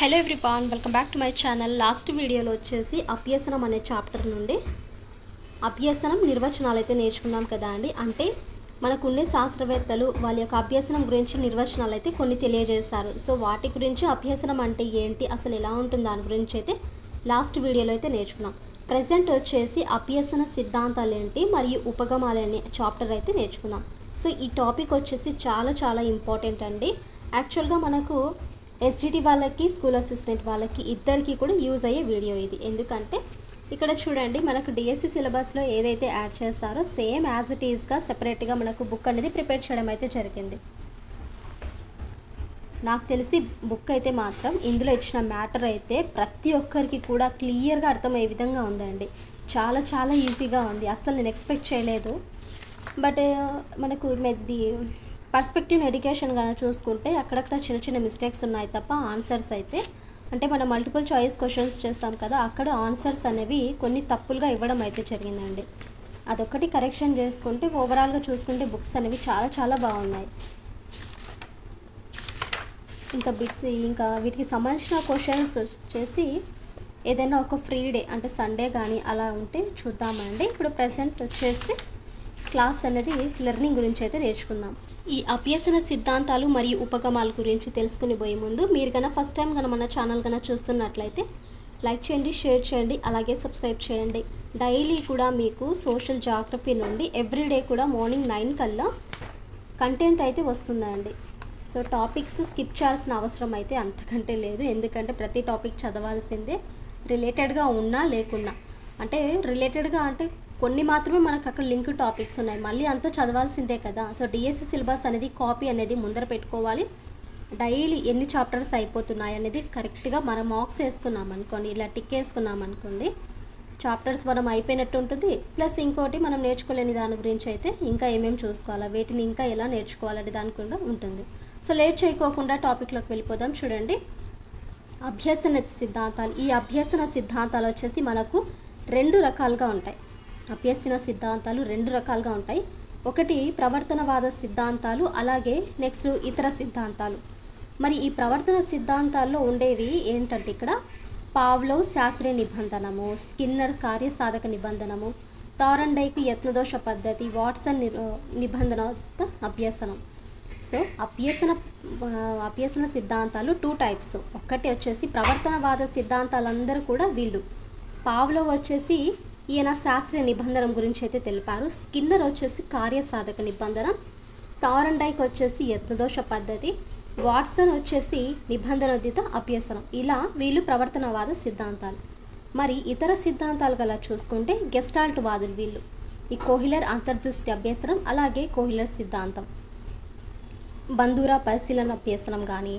Hello everyone, welcome back to my channel. Last వీడియోలో వచ్చేసి అభ్యసనం అనే చాప్టర్ నుండి అభ్యసనం నిర్వచనాలు అయితే నేర్చుకున్నాం కదా అండి. అంటే మనకుండే శాస్త్రవేత్తలు వాళ్ళ యొక్క అభ్యసనం గురించి నిర్వచనాలు అయితే కొన్ని తెలియజేశారు. సో వాటి గురించి అభ్యసనం అంటే ఏంటి, అసలు ఎలా ఉంటుంది దాని గురించి అయితే లాస్ట్ వీడియోలో అయితే నేర్చుకున్నాం. ప్రజెంట్ వచ్చేసి అభ్యసన సిద్ధాంతాలు ఏంటి మరియు ఉపగమాలు అనే చాప్టర్ అయితే నేర్చుకున్నాం. సో ఈ టాపిక్ వచ్చేసి చాలా ఇంపార్టెంట్ అండి. యాక్చువల్గా మనకు ఎస్జిటి వాళ్ళకి, స్కూల్ అసిస్టెంట్ వాళ్ళకి ఇద్దరికి కూడా యూజ్ అయ్యే వీడియో ఇది. ఎందుకంటే ఇక్కడ చూడండి, మనకు డిఎస్సి సిలబస్లో ఏదైతే యాడ్ చేస్తారో సేమ్ యాజ్ ఇట్ ఈస్గా సెపరేట్గా మనకు బుక్ అనేది ప్రిపేర్ చేయడం అయితే జరిగింది. నాకు తెలిసి బుక్ అయితే మాత్రం ఇందులో ఇచ్చిన మ్యాటర్ అయితే ప్రతి ఒక్కరికి కూడా క్లియర్గా అర్థమయ్యే విధంగా ఉందండి. చాలా ఈజీగా ఉంది. అసలు నేను ఎక్స్పెక్ట్ చేయలేదు. బట్ మనకు మెది పర్స్పెక్టివ్ ఎడ్యుకేషన్ కానీ చూసుకుంటే అక్కడక్కడ చిన్న మిస్టేక్స్ ఉన్నాయి తప్ప ఆన్సర్స్ అయితే, అంటే మనం మల్టిపుల్ చాయిస్ క్వశ్చన్స్ చేస్తాం కదా, అక్కడ ఆన్సర్స్ అనేవి కొన్ని తప్పులుగా ఇవ్వడం అయితే జరిగిందండి. అదొకటి కరెక్షన్ చేసుకుంటే ఓవరాల్గా చూసుకుంటే బుక్స్ అనేవి చాలా బాగున్నాయి. ఇంకా వీటికి సంబంధించిన క్వశ్చన్స్ వచ్చేసి ఏదైనా ఒక ఫ్రీ డే అంటే సండే కానీ అలా ఉంటే చూద్దామండి. ఇప్పుడు ప్రజెంట్ వచ్చేసి క్లాస్ అనేది లెర్నింగ్ గురించి అయితే నేర్చుకుందాం. ఈ అభ్యసన సిద్ధాంతాలు మరియు ఉపగమాల గురించి తెలుసుకుని పోయే ముందు మీరు కన్నా ఫస్ట్ టైం కన్నా మన ఛానల్ కన్నా చూస్తున్నట్లయితే లైక్ చేయండి, షేర్ చేయండి, అలాగే సబ్స్క్రైబ్ చేయండి. డైలీ కూడా మీకు సోషల్ జాగ్రఫీ నుండి ఎవ్రీడే కూడా మార్నింగ్ 9 కల్లా కంటెంట్ అయితే వస్తుందండి. సో టాపిక్స్ స్కిప్ చేయాల్సిన అవసరం అయితే అంతకంటే లేదు. ఎందుకంటే ప్రతి టాపిక్ చదవాల్సిందే, రిలేటెడ్గా ఉన్నా లేకున్నా. అంటే రిలేటెడ్గా అంటే కొన్ని మాత్రమే మనకు అక్కడ లింక్ టాపిక్స్ ఉన్నాయి, మళ్ళీ అంతా చదవాల్సిందే కదా. సో డిఎస్సి సిలబస్ అనేది కాపీ అనేది ముందర పెట్టుకోవాలి. డైలీ ఎన్ని చాప్టర్స్ అయిపోతున్నాయి అనేది కరెక్ట్గా మనం మార్క్స్ వేసుకున్నాం అనుకోండి, ఇలా టిక్ వేసుకున్నాం అనుకోండి, చాప్టర్స్ మనం అయిపోయినట్టు ఉంటుంది. ప్లస్ ఇంకోటి మనం నేర్చుకోలేని దాని గురించి అయితే ఇంకా ఏమేమి చూసుకోవాలా, వీటిని ఇంకా ఎలా నేర్చుకోవాలనే దాని కూడా ఉంటుంది. సో లేట్ చేయకోకుండా టాపిక్లోకి వెళ్ళిపోదాం. చూడండి, అభ్యసన సిద్ధాంతాలు. ఈ అభ్యసన సిద్ధాంతాలు వచ్చేసి మనకు రెండు రకాలుగా ఉంటాయి. అభ్యసన సిద్ధాంతాలు రెండు రకాలుగా ఉంటాయి. ఒకటి ప్రవర్తనవాద సిద్ధాంతాలు, అలాగే నెక్స్ట్ ఇతర సిద్ధాంతాలు. మరి ఈ ప్రవర్తన సిద్ధాంతాల్లో ఉండేవి ఏంటంటే ఇక్కడ పావ్లోవ్ శాస్త్రీయ నిబంధనము, స్కిన్నర్ కార్యసాధక నిబంధనము, థారండైక్ యత్నదోష పద్ధతి, వాట్సన్ నిబంధన అభ్యసనం. సో అభ్యసన సిద్ధాంతాలు 2 టైప్స్. ఒకటి వచ్చేసి ప్రవర్తనవాద సిద్ధాంతాలందరూ కూడా వీళ్ళు. పావ్లోవ్ వచ్చేసి ఈయన శాస్త్రీయ నిబంధన గురించి అయితే తెలిపారు. స్కిన్నర్ వచ్చేసి కార్యసాధక నిబంధన, థారండైక్ వచ్చేసి యత్నదోష పద్ధతి, వాట్సన్ వచ్చేసి నిబంధనోదిత అభ్యసనం. ఇలా వీళ్ళు ప్రవర్తనవాద సిద్ధాంతాలు. మరి ఇతర సిద్ధాంతాలు గల చూసుకుంటే గెస్టాల్ట్ వాదులు వీళ్ళు. ఈ కోహిలర్ అంతర్దృష్టి అభ్యసనం, అలాగే కోహిలర్ సిద్ధాంతం, బంధురా పరిశీలన అభ్యసనం కానీ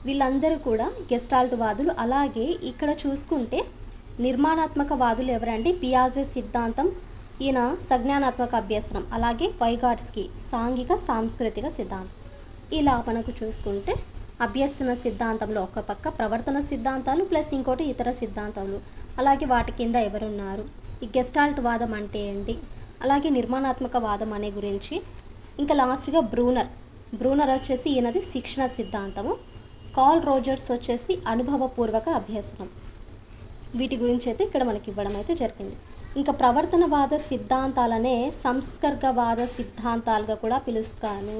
వీళ్ళందరూ కూడా గెస్టాల్ట్ వాదులు. అలాగే ఇక్కడ చూసుకుంటే నిర్మాణాత్మక వాదులు ఎవరంటే పియాజే సిద్ధాంతం, ఈయన సంజ్ఞానాత్మక అభ్యసనం, అలాగే వైగాట్స్కీ సాంఘిక సాంస్కృతిక సిద్ధాంతం. ఇలా మనకు చూసుకుంటే అభ్యసన సిద్ధాంతంలో ఒక పక్క ప్రవర్తన సిద్ధాంతాలు ప్లస్ ఇంకోటి ఇతర సిద్ధాంతాలు, అలాగే వాటి కింద ఎవరున్నారు, ఈ గెస్టాల్ట్ వాదం అంటే ఏంటి, అలాగే నిర్మాణాత్మక వాదం అనే గురించి. ఇంకా లాస్ట్గా బ్రూనర్ వచ్చేసి ఈయనది శిక్షణ సిద్ధాంతము, కార్ల్ రోజర్స్ వచ్చేసి అనుభవపూర్వక అభ్యసనం. వీటి గురించి అయితే ఇక్కడ మనకి ఇవ్వడం అయితే జరిగింది. ఇంకా ప్రవర్తనవాద సిద్ధాంతాలనే సంస్కర్గవాద సిద్ధాంతాలుగా కూడా పిలుస్తాను.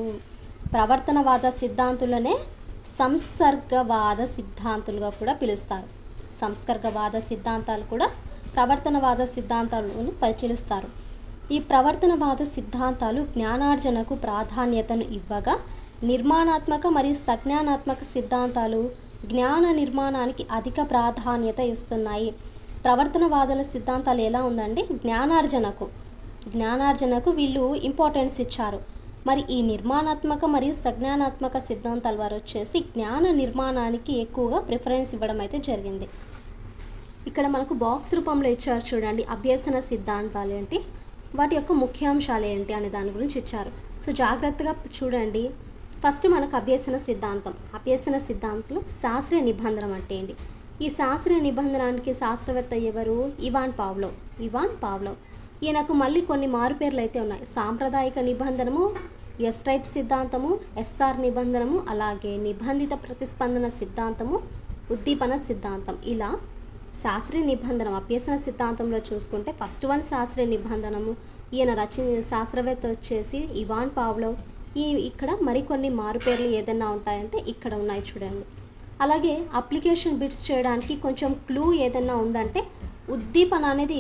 ప్రవర్తనవాద సిద్ధాంతులనే సంసర్గవాద సిద్ధాంతులుగా కూడా పిలుస్తారు. సంస్కర్గవాద సిద్ధాంతాలు కూడా ప్రవర్తనవాద సిద్ధాంతాలను పరిశీలిస్తారు. ఈ ప్రవర్తనవాద సిద్ధాంతాలు జ్ఞానార్జనకు ప్రాధాన్యతను ఇవ్వగా, నిర్మాణాత్మక మరియు సంజ్ఞానాత్మక సిద్ధాంతాలు జ్ఞాన నిర్మాణానికి అధిక ప్రాధాన్యత ఇస్తున్నాయి. ప్రవర్తనవాదుల సిద్ధాంతాలు ఎలా ఉందండి, జ్ఞానార్జనకు వీళ్ళు ఇంపార్టెన్స్ ఇచ్చారు. మరి ఈ నిర్మాణాత్మక మరియు సంజ్ఞానాత్మక సిద్ధాంతాల వారు వచ్చేసి జ్ఞాన నిర్మాణానికి ఎక్కువగా ప్రిఫరెన్స్ ఇవ్వడం అయితే జరిగింది. ఇక్కడ మనకు బాక్స్ రూపంలో ఇచ్చారు చూడండి, అభ్యసన సిద్ధాంతాలు ఏంటి, వాటి యొక్క ముఖ్యాంశాలు ఏంటి అనే దాని గురించి ఇచ్చారు. సో జాగ్రత్తగా చూడండి. ఫస్ట్ మనకు అభ్యసన సిద్ధాంతంలో శాస్త్రీయ నిబంధన అంటే ఏంటి. ఈ శాస్త్రీయ నిబంధనానికి శాస్త్రవేత్త ఎవరు, ఇవాన్ పావ్లోవ్. ఈయనకు మళ్ళీ కొన్ని మారుపేర్లు అయితే ఉన్నాయి. సాంప్రదాయిక నిబంధనము, ఎస్ టైప్ సిద్ధాంతము, ఎస్ఆర్ నిబంధనము, అలాగే నిబంధిత ప్రతిస్పందన సిద్ధాంతము, ఉద్దీపన సిద్ధాంతం. ఇలా శాస్త్రీయ నిబంధనం అభ్యసన సిద్ధాంతంలో చూసుకుంటే ఫస్ట్ వన్ శాస్త్రీయ నిబంధనము, ఈయన శాస్త్రవేత్త వచ్చేసి ఇవాన్ పావ్లోవ్. ఇక్కడ మరికొన్ని మారుపేర్లు ఏదైనా ఉంటాయంటే ఇక్కడ ఉన్నాయి చూడండి. అలాగే అప్లికేషన్ బిట్స్ చేయడానికి కొంచెం క్లూ ఏదైనా ఉందంటే ఉద్దీపన అనేది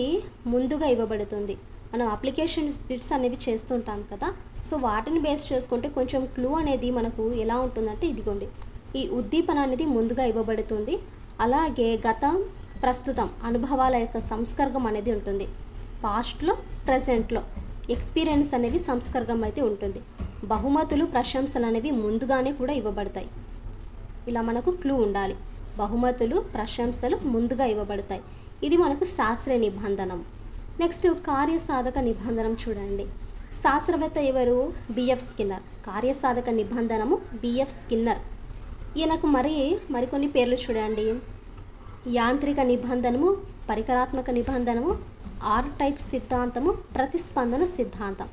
ముందుగా ఇవ్వబడుతుంది. మనం అప్లికేషన్ బిట్స్ అనేవి చేస్తుంటాం కదా, సో వాటిని బేస్ చేసుకుంటే కొంచెం క్లూ అనేది మనకు ఎలా ఉంటుందంటే ఇదిగోండి, ఈ ఉద్దీపన అనేది ముందుగా ఇవ్వబడుతుంది. అలాగే గతం, ప్రస్తుతం అనుభవాల యొక్క సంస్కర్గం అనేది ఉంటుంది. పాస్ట్లో, ప్రజెంట్లో ఎక్స్పీరియన్స్ అనేవి సంస్కర్గం అయితే ఉంటుంది. బహుమతులు, ప్రశంసలు అనేవి ముందుగానే కూడా ఇవ్వబడతాయి. ఇలా మనకు క్లూ ఉండాలి. బహుమతులు, ప్రశంసలు ముందుగా ఇవ్వబడతాయి. ఇది మనకు శాస్త్రీయ నిబంధనం. నెక్స్ట్ కార్యసాధక నిబంధనం చూడండి. శాస్త్రవేత్త ఎవరు? BF Skinner. కార్యసాధక నిబంధనము బిఎఫ్ స్కిన్నర్. ఈయనకు మరికొన్ని పేర్లు చూడండి. యాంత్రిక నిబంధనము, పరికరాత్మక నిబంధనము, ఆర్ టైప్ సిద్ధాంతము, ప్రతిస్పందన సిద్ధాంతం.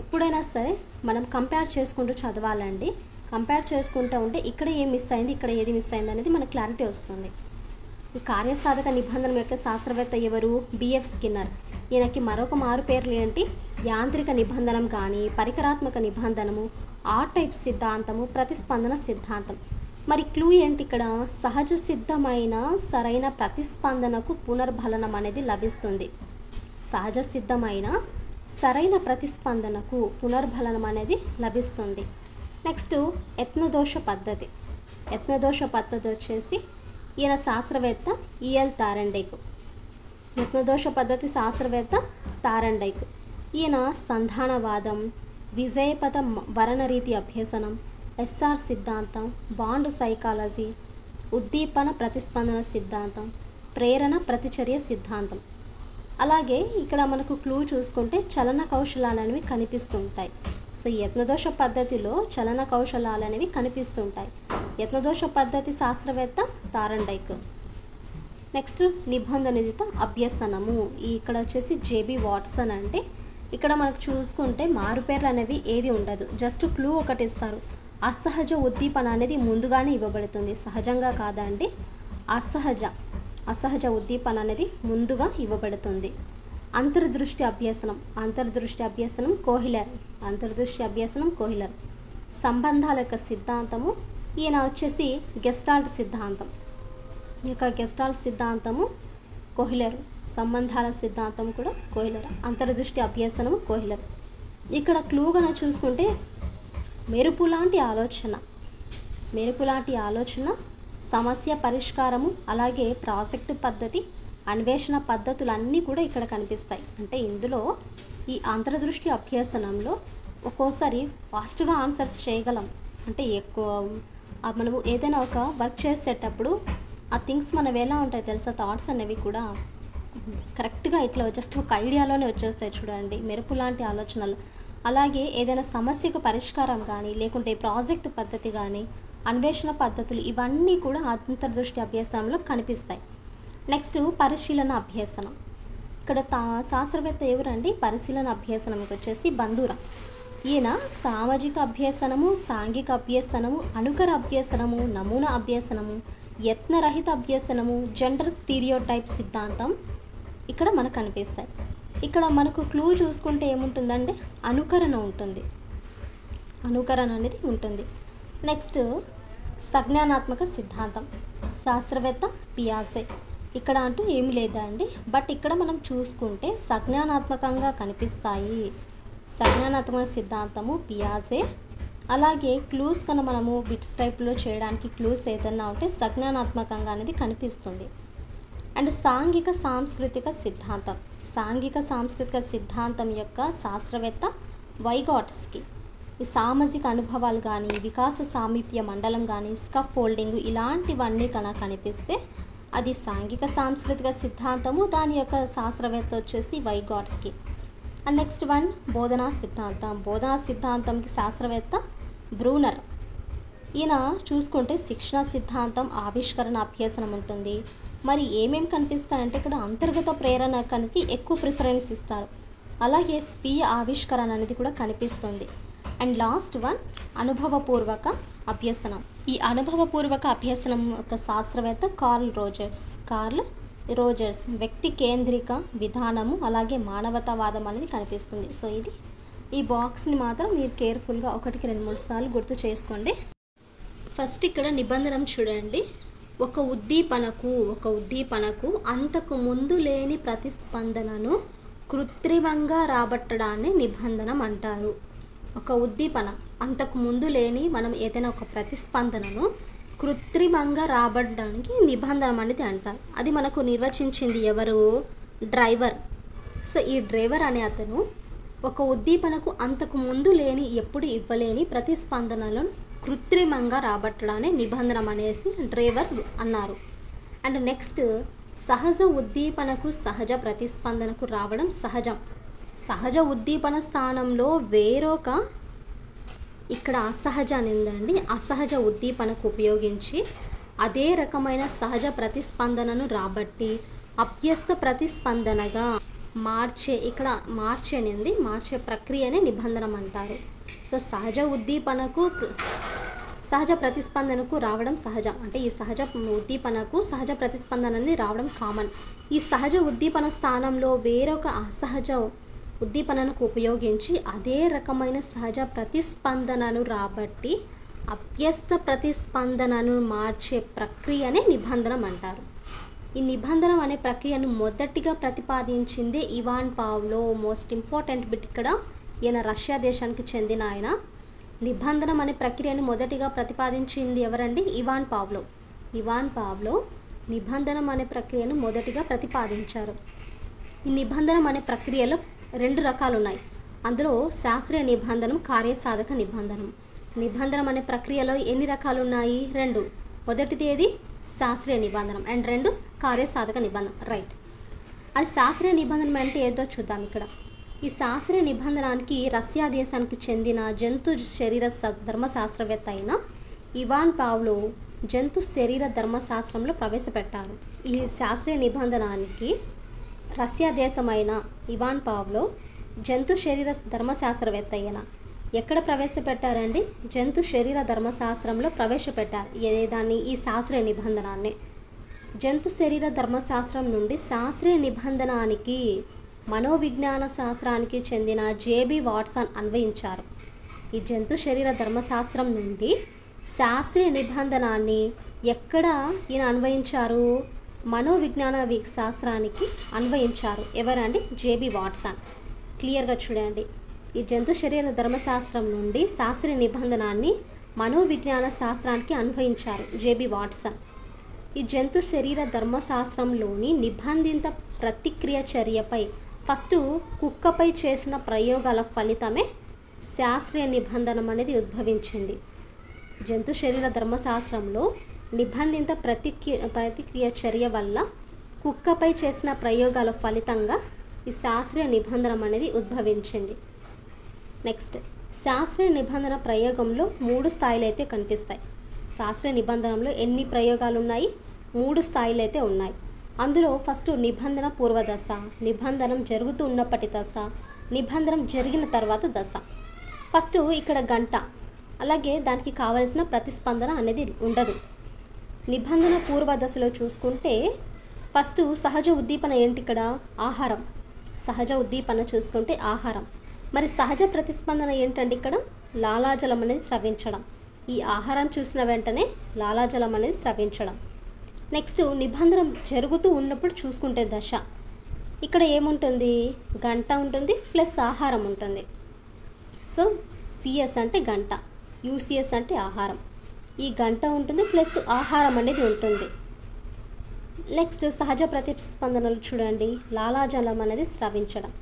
ఎప్పుడైనా సరే మనం కంపేర్ చేసుకుంటూ చదవాలండి. కంపేర్ చేసుకుంటూ ఉంటే ఇక్కడ ఏం మిస్ అయింది, ఇక్కడ ఏది మిస్ అయింది అనేది మనకు క్లారిటీ వస్తుంది. ఈ కార్యసాధక నిబంధన యొక్క శాస్త్రవేత్త ఎవరు? BF Skinner. ఈయనకి మరొక మారు పేర్లు ఏంటి? యాంత్రిక నిబంధనం కానీ, పరికరాత్మక నిబంధనము, ఆర్ టైప్ సిద్ధాంతము, ప్రతిస్పందన సిద్ధాంతం. మరి క్లూ ఏంటి ఇక్కడ? సహజ సిద్ధమైన సరైన ప్రతిస్పందనకు పునర్బలనం అనేది లభిస్తుంది. సహజ సిద్ధమైన సరైన ప్రతిస్పందనకు పునర్బలనం అనేది లభిస్తుంది. నెక్స్ట్ యత్నదోష పద్ధతి. యత్నదోష పద్ధతి వచ్చేసి ఈయన శాస్త్రవేత్త ఈఎల్ థారెన్డైక్. యత్నదోష పద్ధతి శాస్త్రవేత్త థారెన్డైక్. ఈయన సంధానవాదం, విజయపథ వరణరీతి అభ్యసనం, ఎస్ఆర్ సిద్ధాంతం, బాండ్ సైకాలజీ, ఉద్దీపన ప్రతిస్పందన సిద్ధాంతం, ప్రేరణ ప్రతిచర్య సిద్ధాంతం. అలాగే ఇక్కడ మనకు క్లూ చూసుకుంటే చలన కౌశలాలు అనేవి కనిపిస్తుంటాయి. సో యత్నదోష పద్ధతిలో చలన కౌశలాలు అనేవి కనిపిస్తుంటాయి. యత్నదోష పద్ధతి శాస్త్రవేత్త థారెన్డైక్. నెక్స్ట్ నిబంధనిత అభ్యసనము. ఇక్కడ వచ్చేసి జేబీ వాట్సన్. అంటే ఇక్కడ మనకు చూసుకుంటే మారుపేర్లు అనేవి ఏది ఉండదు, జస్ట్ క్లూ ఒకటి ఇస్తారు. అసహజ ఉద్దీపన అనేది ముందుగానే ఇవ్వబడుతుంది, సహజంగా కాదండి, అసహజ ఉద్దీపన అనేది ముందుగా ఇవ్వబడుతుంది. అంతర్దృష్టి అభ్యసనం. అంతర్దృష్టి అభ్యసనం కోహిలర్. అంతర్దృష్టి అభ్యసనం కోహిలర్. సంబంధాల యొక్క సిద్ధాంతము. ఈయన వచ్చేసి గెస్టాల్ట్ సిద్ధాంతం. ఈ యొక్క గెస్టాల్ట్ సిద్ధాంతము కోహిలర్. సంబంధాల సిద్ధాంతం కూడా కోహిలర్. అంతర్దృష్టి అభ్యసనము కోహిలర్. ఇక్కడ క్లూగా చూసుకుంటే మెరుపులాంటి ఆలోచన, సమస్య పరిష్కారము, అలాగే ప్రాజెక్టు పద్ధతి, అన్వేషణ పద్ధతులు అన్నీ కూడా ఇక్కడ కనిపిస్తాయి. అంటే ఇందులో ఈ అంతర్దృష్టి అభ్యసనంలో ఒక్కోసారి ఫాస్ట్గా ఆన్సర్స్ చేయగలం. అంటే ఎక్కువ మనము ఏదైనా ఒక వర్క్ చేసేటప్పుడు ఆ థింగ్స్ మనవి ఎలా ఉంటాయి తెలుసా, థాట్స్ అనేవి కూడా కరెక్ట్గా ఇట్లా జస్ట్ ఒక ఐడియాలోనే వచ్చేస్తాయి చూడండి, మెరుపు లాంటి ఆలోచనలు. అలాగే ఏదైనా సమస్యకు పరిష్కారం కానీ, లేకుంటే ప్రాజెక్టు పద్ధతి కానీ, అన్వేషణ పద్ధతులు, ఇవన్నీ కూడా అంతర్దృష్టి అభ్యసనంలో కనిపిస్తాయి. నెక్స్ట్ పరిశీలన అభ్యసనం. ఇక్కడ శాస్త్రవేత్త ఎవరండి? పరిశీలన అభ్యసనంకి వచ్చేసి బంధురా. ఈయన సామాజిక అభ్యసనము, సాంఘిక అభ్యసనము, అనుకర అభ్యసనము, నమూనా అభ్యసనము, యత్నరహిత అభ్యసనము, జెండర్ స్టీరియోటైప్ సిద్ధాంతం ఇక్కడ మనకు కనిపిస్తాయి. ఇక్కడ మనకు క్లూ చూసుకుంటే ఏముంటుందంటే అనుకరణ ఉంటుంది, అనుకరణ అనేది ఉంటుంది. నెక్స్ట్ సంజ్ఞానాత్మక సిద్ధాంతం. శాస్త్రవేత్త పియాజే. ఇక్కడ అంటూ ఏమి లేదా అండి, బట్ ఇక్కడ మనం చూసుకుంటే సంజ్ఞానాత్మకంగా కనిపిస్తాయి. సంజ్ఞానాత్మక సిద్ధాంతము పియాజే. అలాగే క్లూస్ కన్నా మనము బిట్స్ టైప్లో చేయడానికి క్లూస్ ఏదన్నా ఉంటే సంజ్ఞానాత్మకంగా అనేది కనిపిస్తుంది. అండ్ సాంఘిక సాంస్కృతిక సిద్ధాంతం. సాంఘిక సాంస్కృతిక సిద్ధాంతం యొక్క శాస్త్రవేత్త వైగాట్స్కీ. ఈ సామాజిక అనుభవాలు కానీ, వికాస సామీప్య మండలం కానీ, స్కఫ్ ఫోల్డింగ్ ఇలాంటివన్నీ కన్నా కనిపిస్తే అది సాంఘిక సాంస్కృతిక సిద్ధాంతము. దాని యొక్క శాస్త్రవేత్త వచ్చేసి వైగాట్స్కీ. అండ్ నెక్స్ట్ వన్ బోధనా సిద్ధాంతం. బోధనా సిద్ధాంతంకి శాస్త్రవేత్త బ్రూనర్. ఈయన చూసుకుంటే శిక్షణ సిద్ధాంతం, ఆవిష్కరణ అభ్యసనం ఉంటుంది. మరి ఏమేమి కనిపిస్తాయంటే ఇక్కడ అంతర్గత ప్రేరణ కనుక ఎక్కువ ప్రిఫరెన్స్ ఇస్తారు. అలాగే స్వీయ ఆవిష్కరణ అనేది కూడా కనిపిస్తుంది. అండ్ లాస్ట్ వన్ అనుభవపూర్వక అభ్యసనం. ఈ అనుభవపూర్వక అభ్యసనం యొక్క శాస్త్రవేత్త కార్ల్ రోజర్స్. వ్యక్తి కేంద్రిక విధానము అలాగే మానవతావాదం అనేది కనిపిస్తుంది. సో ఇది ఈ బాక్స్ని మాత్రం మీరు కేర్ఫుల్గా 1కి 2-3 సార్లు గుర్తు చేసుకోండి. ఫస్ట్ ఇక్కడ నిబంధన చూడండి. ఒక ఉద్దీపనకు అంతకు ముందు లేని ప్రతిస్పందనను కృత్రిమంగా రాబట్టడాన్ని నిబంధనం అంటారు. ఒక ఉద్దీపన అంతకు ముందు లేని మనం ఏదైనా ఒక ప్రతిస్పందనను కృత్రిమంగా రాబట్టడానికి నిబంధనం అనేది అంటారు. అది మనకు నిర్వచించింది ఎవరు? డ్రైవర్. సో ఈ డ్రైవర్ అనే అతను ఒక ఉద్దీపనకు అంతకు ముందు లేని ఎప్పుడు ఇవ్వలేని ప్రతిస్పందనలను కృత్రిమంగా రాబట్టడాన్ని నిబంధనం అనేసి డ్రైవర్ అన్నారు. అండ్ నెక్స్ట్ సహజ ఉద్దీపనకు సహజ ప్రతిస్పందనకు రావడం సహజం. సహజ ఉద్దీపన స్థానంలో వేరొక ఇక్కడ అసహజ అని ఉందండి. అసహజ ఉద్దీపనకు ఉపయోగించి అదే రకమైన సహజ ప్రతిస్పందనను రాబట్టి అభ్యస్త ప్రతిస్పందనగా మార్చే ప్రక్రియనే నిబంధనం అంటారు. సో సహజ ప్రతిస్పందనకు రావడం సహజం. అంటే ఈ సహజ ఉద్దీపనకు సహజ ప్రతిస్పందన అనేది రావడం కామన్. ఈ సహజ ఉద్దీపన స్థానంలో వేరొక అసహజ ఉద్దీపనకు ఉపయోగించి అదే రకమైన సహజ ప్రతిస్పందనను రాబట్టి అభ్యస్త ప్రతిస్పందనను మార్చే ప్రక్రియనే నిబంధనం అంటారు. ఈ నిబంధనం అనే ప్రక్రియను మొదటిగా ప్రతిపాదించింది Ivan Pavlov. Most important bit ఇక్కడ, ఈయన రష్యా దేశానికి చెందిన ఆయన. నిబంధనం అనే ప్రక్రియను మొదటిగా ప్రతిపాదించింది ఎవరండి? ఇవాన్ పావ్లో నిబంధనం అనే ప్రక్రియను మొదటిగా ప్రతిపాదించారు. ఈ నిబంధనం అనే ప్రక్రియలో 2 రకాలు ఉన్నాయి. అందులో శాస్త్రీయ నిబంధనం, కార్యసాధక నిబంధనం. నిబంధనం అనే ప్రక్రియలో ఎన్ని రకాలు ఉన్నాయి? 2. మొదటిది ఏది? శాస్త్రీయ నిబంధనం. అండ్ 2 కార్యసాధక నిబంధనం. రైట్. అది శాస్త్రీయ నిబంధనం అంటే ఏదో చూద్దాం ఇక్కడ. ఈ శాస్త్రీయ నిబంధనానికి రష్యా దేశానికి చెందిన జంతు శరీర ధర్మశాస్త్రవేత్త అయిన ఇవాన్ పావ్లో జంతు శరీర ధర్మశాస్త్రంలో ప్రవేశపెట్టారు. ఈ శాస్త్రీయ నిబంధనానికి రష్యా దేశమైన ఇవాన్ పావ్లో జంతు శరీర ధర్మశాస్త్రవేత్త అయిన ఎక్కడ ప్రవేశపెట్టారండి? జంతు శరీర ధర్మశాస్త్రంలో ప్రవేశపెట్టారు. ఈ శాస్త్రీయ నిబంధనాన్ని జంతు శరీర ధర్మశాస్త్రం నుండి శాస్త్రీయ నిబంధనానికి మనోవిజ్ఞాన శాస్త్రానికి చెందిన జేబీ వాట్సన్ అన్వయించారు. ఈ జంతు శరీర ధర్మశాస్త్రం నుండి శాస్త్రీయ నిబంధనాన్ని ఎక్కడ ఈయన అన్వయించారు? మనోవిజ్ఞాన శాస్త్రానికి అన్వయించారు. ఎవరండి? JB Watson. క్లియర్గా చూడండి. ఈ జంతు శరీర ధర్మశాస్త్రం నుండి శాస్త్రీయ నిబంధనాన్ని మనోవిజ్ఞాన శాస్త్రానికి అన్వయించారు జేబీ వాట్సన్. ఈ జంతు శరీర ధర్మశాస్త్రంలోని నిబంధిత ప్రతిక్రియ చర్యపై ఫస్ట్ కుక్కపై చేసిన ప్రయోగాల ఫలితమే శాస్త్రీయ నిబంధనం అనేది ఉద్భవించింది. జంతు శరీర ధర్మశాస్త్రంలో నిబంధిత ప్రతిక్రియ చర్య వల్ల కుక్కపై చేసిన ప్రయోగాల ఫలితంగా ఈ శాస్త్రీయ నిబంధనం అనేది ఉద్భవించింది. నెక్స్ట్, శాస్త్రీయ నిబంధన ప్రయోగంలో 3 స్థాయిలు అయితే కనిపిస్తాయి. శాస్త్రీయ నిబంధనలో ఎన్ని ప్రయోగాలు ఉన్నాయి? 3 స్థాయిలు అయితే ఉన్నాయి. అందులో ఫస్ట్ నిబంధన పూర్వదశ, నిబంధనం జరుగుతూ ఉన్నప్పటి దశ, నిబంధనం జరిగిన తర్వాత దశ. ఫస్ట్ ఇక్కడ గంట, అలాగే దానికి కావలసిన ప్రతిస్పందన అనేది ఉండదు. నిబంధన పూర్వ దశలో చూసుకుంటే ఫస్ట్ సహజ ఉద్దీపన ఏంటి? ఇక్కడ ఆహారం. సహజ ఉద్దీపన చూసుకుంటే ఆహారం. మరి సహజ ప్రతిస్పందన ఏంటంటే ఇక్కడ లాలాజలం అనేది స్రవించడం. ఈ ఆహారం చూసిన వెంటనే లాలాజలం అనేది స్రవించడం. నెక్స్ట్, నిబంధనం జరుగుతూ ఉన్నప్పుడు చూసుకుంటే దశ, ఇక్కడ ఏముంటుంది? గంట ఉంటుంది ప్లస్ ఆహారం ఉంటుంది. సో సిఎస్ అంటే గంట, యూసిఎస్ అంటే ఆహారం. ఈ గంట ఉంటుంది ప్లస్ ఆహారం అనేది ఉంటుంది. నెక్స్ట్, సహజ ప్రతిస్పందనలు చూడండి. లాలాజలం అనేది స్రవించడం.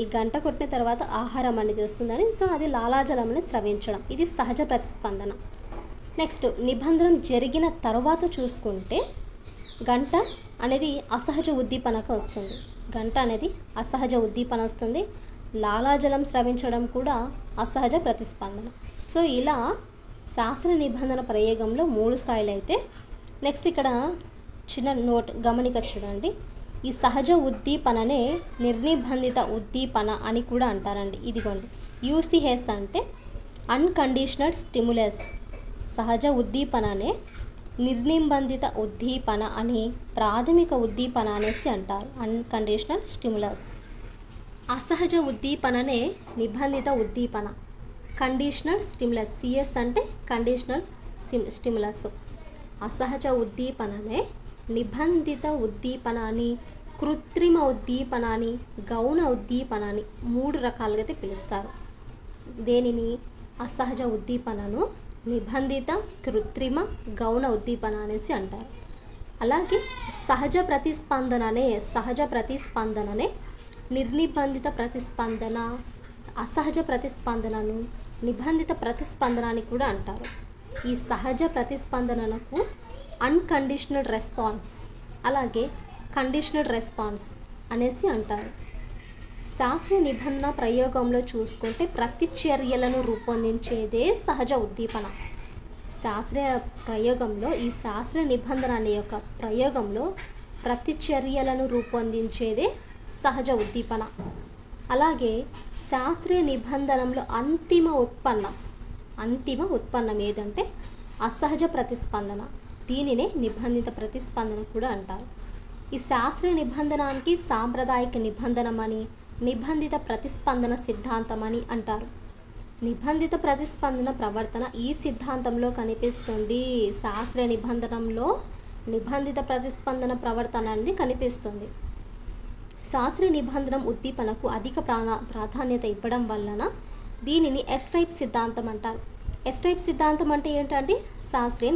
ఈ గంట కొట్టిన తర్వాత ఆహారం అనేది వస్తుందని, సో అది లాలాజలం అనేది స్రవించడం. ఇది సహజ ప్రతిస్పందన. నెక్స్ట్, నిబంధనం జరిగిన తర్వాత చూసుకుంటే గంట అనేది అసహజ ఉద్దీపనకు వస్తుంది. గంట అనేది అసహజ ఉద్దీపన వస్తుంది. లాలాజలం స్రవించడం కూడా అసహజ ప్రతిస్పందన. సో ఇలా శాస్త్ర నిబంధన ప్రయోగంలో 3 స్థాయిలు అయితే. నెక్స్ట్, ఇక్కడ చిన్న నోట్ గమనిక చూడండి. ఈ సహజ ఉద్దీపననే నిర్నిబంధిత ఉద్దీపన అని కూడా అంటారండి. ఇదిగోండి, యూసిహెచ్ అంటే అన్కండిషనల్ స్టిములస్. సహజ ఉద్దీపననే నిర్నిబంధిత ఉద్దీపన అని ప్రాథమిక ఉద్దీపన అనేసి అంటారు, అన్కండిషనల్ స్టిములస్. అసహజ ఉద్దీపననే నిబంధిత ఉద్దీపన, కండిషనల్ స్టిములస్. సిఎస్ అంటే కండిషనల్ స్టిములస్. అసహజ ఉద్దీపననే నిబంధిత ఉద్దీపన అని, కృత్రిమ ఉద్దీపన అని, గౌణ ఉద్దీపన అని 3 రకాలుగా అయితే పిలుస్తారు. దేనిని? అసహజ ఉద్దీపనను నిబంధిత, కృత్రిమ, గౌణ ఉద్దీపన అనేసి అంటారు. అలాగే సహజ ప్రతిస్పందననే నిర్నిబంధిత ప్రతిస్పందన, అసహజ ప్రతిస్పందనను నిబంధిత ప్రతిస్పందన అని కూడా అంటారు. ఈ సహజ ప్రతిస్పందనకు అన్కండిషనల్ రెస్పాన్స్, అలాగే కండిషనల్ రెస్పాన్స్ అనేసి అంటారు. శాస్త్రీయ నిబంధన ప్రయోగంలో చూసుకుంటే ప్రతిచర్యలను రూపొందించేదే సహజ ఉద్దీపన. శాస్త్రీయ ప్రయోగంలో, ఈ శాస్త్రీయ నిబంధన అనే యొక్క ప్రయోగంలో ప్రతిచర్యలను రూపొందించేదే సహజ ఉద్దీపన. అలాగే శాస్త్రీయ నిబంధనలో అంతిమ ఉత్పన్నం ఏదంటే అసహజ ప్రతిస్పందన. దీనినే నిబంధిత ప్రతిస్పందన కూడా అంటారు. ఈ శాస్త్రీయ నిబంధనానికి సాంప్రదాయిక నిబంధనమని, నిబంధిత ప్రతిస్పందన సిద్ధాంతం అని అంటారు. నిబంధిత ప్రతిస్పందన ప్రవర్తన ఈ సిద్ధాంతంలో కనిపిస్తుంది. శాస్త్రీయ నిబంధనలో నిబంధిత ప్రతిస్పందన ప్రవర్తన అనేది కనిపిస్తుంది. శాస్త్రీయ నిబంధనం ఉద్దీపనకు అధిక ప్రాధాన్యత ఇవ్వడం వలన దీనిని ఎస్ టైప్ సిద్ధాంతం అంటారు. ఎస్ టైప్ సిద్ధాంతం అంటే ఏంటంటే శాస్త్రీయ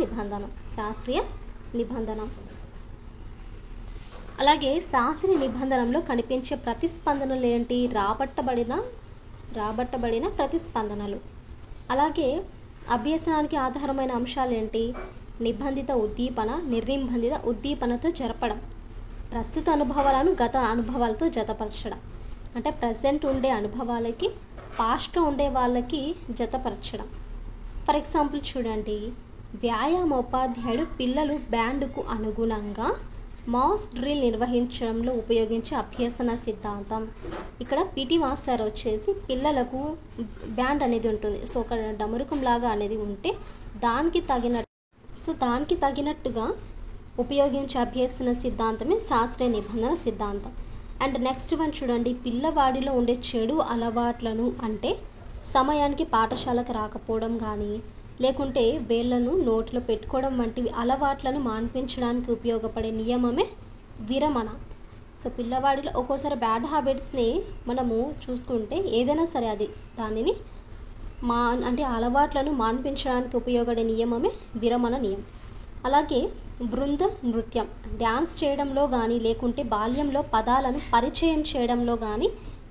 నిబంధనం. అలాగే శాస్త్రీయ నిబంధనలో కనిపించే ప్రతిస్పందనలు ఏంటి? రాబట్టబడిన ప్రతిస్పందనలు. అలాగే అభ్యసనానికి ఆధారమైన అంశాలు ఏంటి? నిబంధిత ఉద్దీపన నిర్నిబంధిత ఉద్దీపనతో జరపడం, ప్రస్తుత అనుభవాలను గత అనుభవాలతో జతపరచడం. అంటే ప్రజెంట్ ఉండే అనుభవాలకి పాస్ట్లో ఉండే వాళ్ళకి జతపరచడం. ఫర్ ఎగ్జాంపుల్ చూడండి, వ్యాయామోపాధ్యాయుడు పిల్లలు బ్యాండ్కు అనుగుణంగా మాస్ డ్రిల్ నిర్వహించడంలో ఉపయోగించే అభ్యసన సిద్ధాంతం. ఇక్కడ పిటి మాస్టర్ వచ్చేసి పిల్లలకు బ్యాండ్ అనేది ఉంటుంది. సో ఒక డమరుకం లాగా అనేది ఉంటే దానికి తగినట్టుగా ఉపయోగించే అభ్యసన సిద్ధాంతమే శాస్త్రీయ నిబంధన సిద్ధాంతం. అండ్ నెక్స్ట్ వన్ చూడండి, పిల్లవాడిలో ఉండే చెడు అలవాట్లను, అంటే సమయానికి పాఠశాలకు రాకపోవడం కానీ, లేకుంటే వేళ్లను నోట్లో పెట్టుకోవడం వంటివి అలవాట్లను మాన్పించడానికి ఉపయోగపడే నియమమే విరమణ. సో పిల్లవాడిలో ఒక్కోసారి బ్యాడ్ హ్యాబిట్స్ని మనము చూసుకుంటే ఏదైనా సరే అది దానిని అంటే అలవాట్లను మాన్పించడానికి ఉపయోగపడే నియమమే విరమణ నియమం. అలాగే బృంద నృత్యం, డ్యాన్స్ చేయడంలో కానీ, లేకుంటే బాల్యంలో పదాలను పరిచయం చేయడంలో కానీ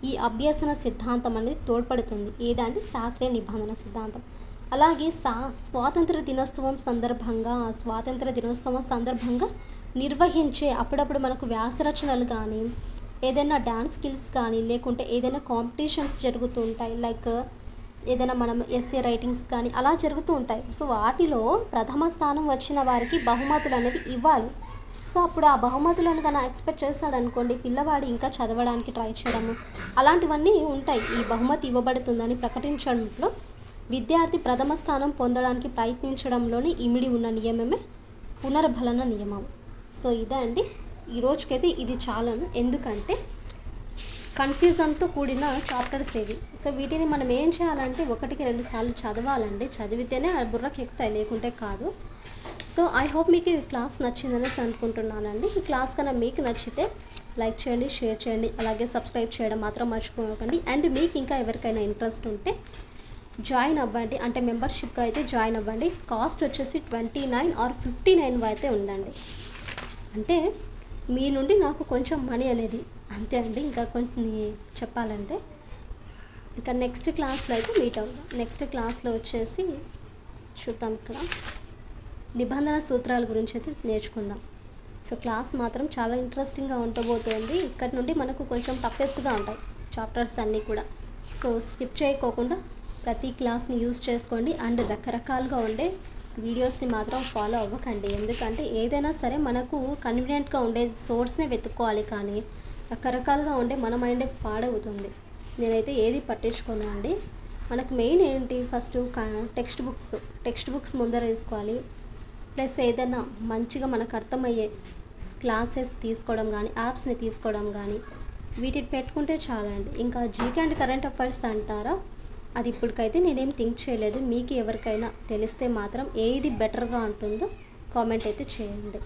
ఈ అభ్యసన సిద్ధాంతం అనేది తోడ్పడుతుంది. ఏదంటే శాస్త్రీయ నిబంధన సిద్ధాంతం. అలాగే స్వాతంత్ర దినోత్సవం సందర్భంగా నిర్వహించే అప్పుడప్పుడు మనకు వ్యాసరచనలు కానీ, ఏదైనా డ్యాన్స్ స్కిల్స్ కానీ, లేకుంటే ఏదైనా కాంపిటీషన్స్ జరుగుతూ ఉంటాయి. లైక్ ఏదైనా మనం ఎస్ఏ రైటింగ్స్ కానీ అలా జరుగుతూ ఉంటాయి. సో వాటిలో ప్రథమ స్థానం వచ్చిన వారికి బహుమతులు అనేవి ఇవ్వాలి. సో అప్పుడు ఆ బహుమతులను కన్నా ఎక్స్పెక్ట్ చేస్తాడు అనుకోండి, పిల్లవాడు ఇంకా చదవడానికి ట్రై చేయడము అలాంటివన్నీ ఉంటాయి. ఈ బహుమతి ఇవ్వబడుతుందని ప్రకటించడంలో విద్యార్థి ప్రథమ స్థానం పొందడానికి ప్రయత్నించడంలోని ఇమిడి ఉన్న నియమమే పునర్బలన నియమం. సో ఇదే అండి ఈరోజుకైతే ఇది చాలను, ఎందుకంటే కన్ఫ్యూజన్తో కూడిన చాప్టర్స్ ఇవి. సో వీటిని మనం ఏం చేయాలంటే 1-2 సార్లు చదవాలండి. చదివితేనే ఆ బుర్రకి ఎక్కుతాయి, లేకుంటే కాదు. సో ఐ హోప్ మీకు ఈ క్లాస్ నచ్చిందనేసి అనుకుంటున్నానండి. ఈ క్లాస్ కన్నా మీకు నచ్చితే లైక్ చేయండి, షేర్ చేయండి, అలాగే సబ్స్క్రైబ్ చేయడం మాత్రం మర్చిపోకండి. అండ్ మీకు ఇంకా ఎవరికైనా ఇంట్రెస్ట్ ఉంటే జాయిన్ అవ్వండి, అంటే మెంబర్షిప్గా అయితే జాయిన్ అవ్వండి. కాస్ట్ వచ్చేసి 29 or 59 అయితే ఉందండి. అంటే మీ నుండి నాకు కొంచెం మనీ అనేది అంతే అండి. ఇంకా కొంచెం చెప్పాలంటే ఇంకా నెక్స్ట్ క్లాస్లో అయితే మీట్ అవుతాం. నెక్స్ట్ క్లాస్లో వచ్చేసి చూద్దాం, ఇక్కడ నిబంధన సూత్రాల గురించి అయితే నేర్చుకుందాం. సో క్లాస్ మాత్రం చాలా ఇంట్రెస్టింగ్గా ఉండబోతుంది. ఇక్కడ నుండి మనకు కొంచెం టఫెస్ట్గా ఉంటాయి చాప్టర్స్ అన్నీ కూడా. సో స్కిప్ చేయకోకుండా ప్రతి క్లాస్ని యూజ్ చేసుకోండి. అండ్ రకరకాలుగా ఉండే వీడియోస్ని మాత్రం ఫాలో అవ్వకండి, ఎందుకంటే ఏదైనా సరే మనకు కన్వీనియంట్గా ఉండే సోర్స్నే వెతుక్కోవాలి, కానీ రకరకాలుగా ఉండే మన మైండ్ పాడవుతుంది. నేనైతే ఏది పట్టించుకోను అండి. మనకు మెయిన్ ఏంటి, ఫస్ట్ టెక్స్ట్ బుక్స్ ముందర వేసుకోవాలి. ప్లస్ ఏదైనా మంచిగా మనకు అర్థమయ్యే క్లాసెస్ తీసుకోవడం కానీ, యాప్స్ని తీసుకోవడం కానీ వీటిని పెట్టుకుంటే చాలండి. ఇంకా జీకే అండ్ కరెంట్ అఫైర్స్ అంటారా, అది ఇప్పటికైతే నేనేం థింక్ చేయలేదు. మీకు ఎవరికైనా తెలిస్తే మాత్రం ఏది బెటర్గా ఉంటుందో కామెంట్ అయితే చేయండి.